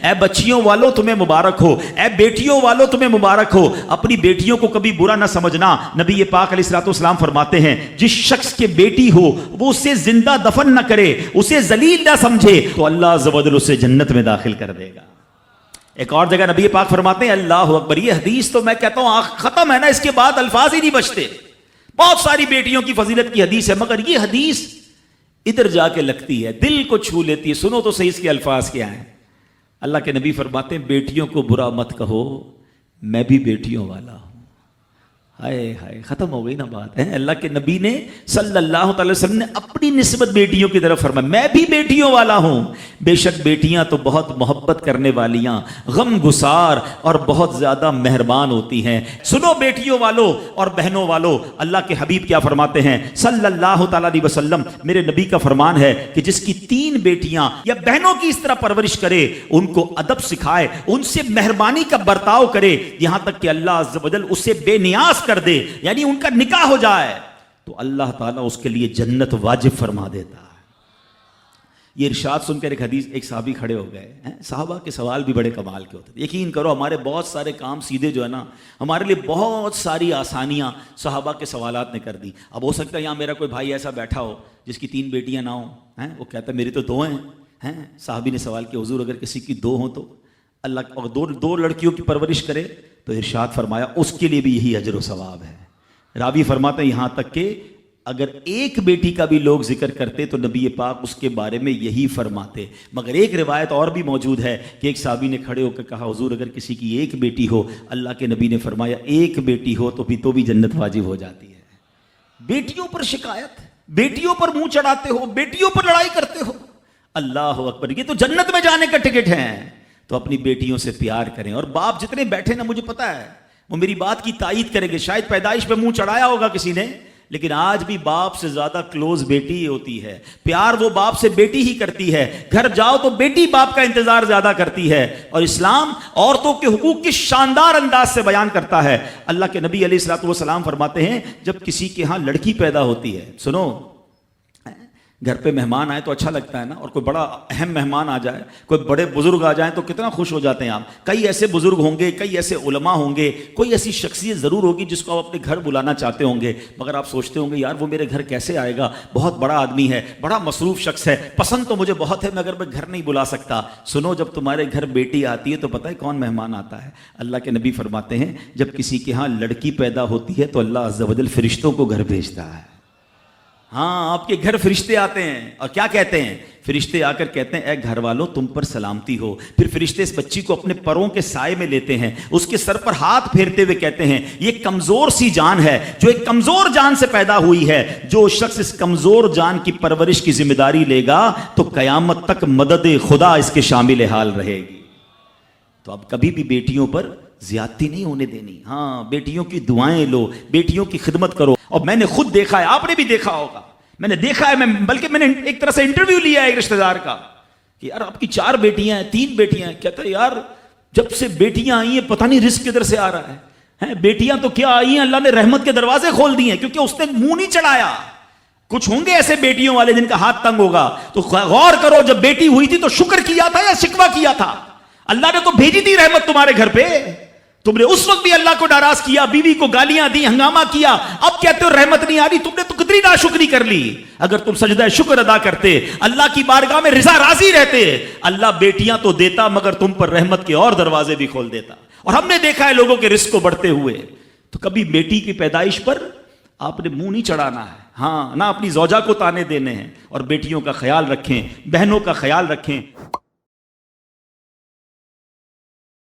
اے بچیوں والوں تمہیں مبارک ہو، اے بیٹیوں والوں تمہیں مبارک ہو۔ اپنی بیٹیوں کو کبھی برا نہ سمجھنا۔ نبی پاک علیہ الصلوۃ والسلام فرماتے ہیں جس شخص کے بیٹی ہو وہ اسے زندہ دفن نہ کرے، اسے ذلیل نہ سمجھے، تو اللہ عز و جل اسے جنت میں داخل کر دے گا۔ ایک اور جگہ نبی پاک فرماتے ہیں اللہ اکبر، یہ حدیث تو میں کہتا ہوں ختم ہے نا، اس کے بعد الفاظ ہی نہیں بچتے۔ بہت ساری بیٹیوں کی فضیلت کی حدیث ہے، مگر یہ حدیث ادھر جا کے لگتی ہے، دل کو چھو لیتی ہے۔ سنو تو صحیح اس کے الفاظ کیا ہیں۔ اللہ کے نبی فرماتے ہیں بیٹیوں کو برا مت کہو، میں بھی بیٹیوں والا ہوں۔ ہائے ہائے، ختم ہو گئی نا بات ہے۔ اللہ کے نبی نے صلی اللہ تعالی وسلم نے اپنی نسبت بیٹیوں کی طرف فرمایا میں بھی بیٹیوں والا ہوں۔ بے شک بیٹیاں تو بہت محبت کرنے والیاں، غم گسار اور بہت زیادہ مہربان ہوتی ہیں۔ سنو بیٹیوں والو اور بہنوں والو، اللہ کے حبیب کیا فرماتے ہیں صلی اللہ تعالی علیہ وسلم، میرے نبی کا فرمان ہے کہ جس کی 3 بیٹیاں یا بہنوں کی اس طرح پرورش کرے، ان کو ادب سکھائے، ان سے مہربانی کا برتاؤ کرے، یہاں تک کہ اللہ عز و جل اسے بے نیاز کر دے، یعنی ان کا نکاح ہو جائے، تو اللہ تعالیٰ اس کے لیے جنت واجب فرما دیتا ہے۔ یہ ارشاد سن کر ایک صحابی کھڑے ہو گئے ہیں۔ صحابہ کے سوال بھی بڑے کمال کے ہوتے ہیں۔ یقین کرو ہمارے بہت سارے کام سیدھے جو ہے نا، ہمارے لیے بہت ساری آسانیاں صحابہ کے سوالات نے کر دی۔ اب ہو سکتا ہے یہاں میرا کوئی بھائی ایسا بیٹھا ہو جس کی 3 بیٹیاں نہ ہوں، وہ کہتا ہے میری تو 2 ہیں۔ صحابی نے سوال کیا حضور اگر کسی کی 2 ہوں تو اللہ اور 2 لڑکیوں کی پرورش کرے، تو ارشاد فرمایا اس کے لیے بھی یہی اجر و ثواب ہے۔ راوی فرماتے ہیں یہاں تک کہ اگر ایک بیٹی کا بھی لوگ ذکر کرتے تو نبی پاک اس کے بارے میں یہی فرماتے۔ مگر ایک روایت اور بھی موجود ہے کہ ایک صحابی نے کھڑے ہو کر کہا حضور اگر کسی کی 1 بیٹی ہو، اللہ کے نبی نے فرمایا 1 بیٹی ہو تو بھی جنت واجب ہو جاتی ہے۔ بیٹیوں پر شکایت، بیٹیوں پر منہ چڑھاتے ہو، بیٹیوں پر لڑائی کرتے ہو، اللہ اکبر، یہ تو جنت میں جانے کا ٹکٹ ہے۔ تو اپنی بیٹیوں سے پیار کریں۔ اور باپ جتنے بیٹھے نا، مجھے پتا ہے وہ میری بات کی تائید کریں گے، شاید پیدائش پہ منہ چڑھایا ہوگا کسی نے، لیکن آج بھی باپ سے زیادہ کلوز بیٹی ہی ہوتی ہے۔ پیار وہ باپ سے بیٹی ہی کرتی ہے، گھر جاؤ تو بیٹی باپ کا انتظار زیادہ کرتی ہے۔ اور اسلام عورتوں کے حقوق کی شاندار انداز سے بیان کرتا ہے۔ اللہ کے نبی علیہ الصلوۃ والسلام فرماتے ہیں جب کسی کے ہاں لڑکی پیدا ہوتی ہے، سنو، گھر پہ مہمان آئے تو اچھا لگتا ہے نا، اور کوئی بڑا اہم مہمان آ جائے، کوئی بڑے بزرگ آ جائیں تو کتنا خوش ہو جاتے ہیں آپ۔ کئی ایسے بزرگ ہوں گے، کئی ایسے علماء ہوں گے، کوئی ایسی شخصیت ضرور ہوگی جس کو آپ اپنے گھر بلانا چاہتے ہوں گے، مگر آپ سوچتے ہوں گے یار وہ میرے گھر کیسے آئے گا، بہت بڑا آدمی ہے، بڑا مصروف شخص ہے، پسند تو مجھے بہت ہے مگر میں گھر نہیں بلا سکتا۔ سنو، جب تمہارے گھر بیٹی آتی ہے تو پتہ ہے کون مہمان آتا ہے؟ اللہ کے نبی فرماتے ہیں جب کسی کے ہاں لڑکی پیدا ہوتی ہے تو اللہ عز و جل فرشتوں کو گھر بھیجتا ہے۔ ہاں، آپ کے گھر فرشتے آتے ہیں اور کیا کہتے ہیں؟ فرشتے آ کر کہتے ہیں اے گھر والوں تم پر سلامتی ہو۔ پھر فرشتے اس بچی کو اپنے پروں کے سائے میں لیتے ہیں، اس کے سر پر ہاتھ پھیرتے ہوئے کہتے ہیں یہ کمزور سی جان ہے جو ایک کمزور جان سے پیدا ہوئی ہے، جو شخص اس کمزور جان کی پرورش کی ذمہ داری لے گا تو قیامت تک مدد خدا اس کے شامل حال رہے گی۔ تو اب کبھی بھی بیٹیوں پر زیادتی نہیں ہونے دینی۔ ہاں، بیٹیوں کی دعائیں لو، بیٹیوں کی خدمت کرو۔ اور میں نے خود دیکھا ہے، آپ نے بھی دیکھا ہوگا، میں نے دیکھا ہے، بلکہ میں نے ایک طرح سے انٹرویو لیا ہے ایک رشتہ دار کا کہ یار آپ کی 4 بیٹیاں ہیں، 3 بیٹیاں ہیں۔ کہتا ہے یار جب سے بیٹیاں آئی ہیں پتہ نہیں رزق کدھر سے آ رہا ہے۔ بیٹیاں تو کیا آئی ہیں، اللہ نے رحمت کے دروازے کھول دیے ہیں، کیونکہ اس نے منہ نہیں چڑھایا۔ کچھ ہوں گے ایسے بیٹیوں والے جن کا ہاتھ تنگ ہوگا، تو غور کرو جب بیٹی ہوئی تھی تو شکر کیا تھا یا شکوہ کیا تھا؟ اللہ نے تو بھیجی تھی رحمت تمہارے گھر پہ، تم نے اس وقت بھی اللہ کو ناراض کیا، بیوی کو گالیاں دی، ہنگامہ کیا، اب کہتے ہو رحمت نہیں آ رہی۔ تم نے تو کتنی ناشکری کر لی۔ اگر تم سجدہ شکر ادا کرتے، اللہ کی بارگاہ میں رضا راضی رہتے، اللہ بیٹیاں تو دیتا مگر تم پر رحمت کے اور دروازے بھی کھول دیتا۔ اور ہم نے دیکھا ہے لوگوں کے رزق کو بڑھتے ہوئے۔ تو کبھی بیٹی کی پیدائش پر آپ نے منہ نہیں چڑھانا ہے، ہاں، نہ اپنی زوجہ کو تانے دینے ہیں، اور بیٹیوں کا خیال رکھیں، بہنوں کا خیال رکھیں۔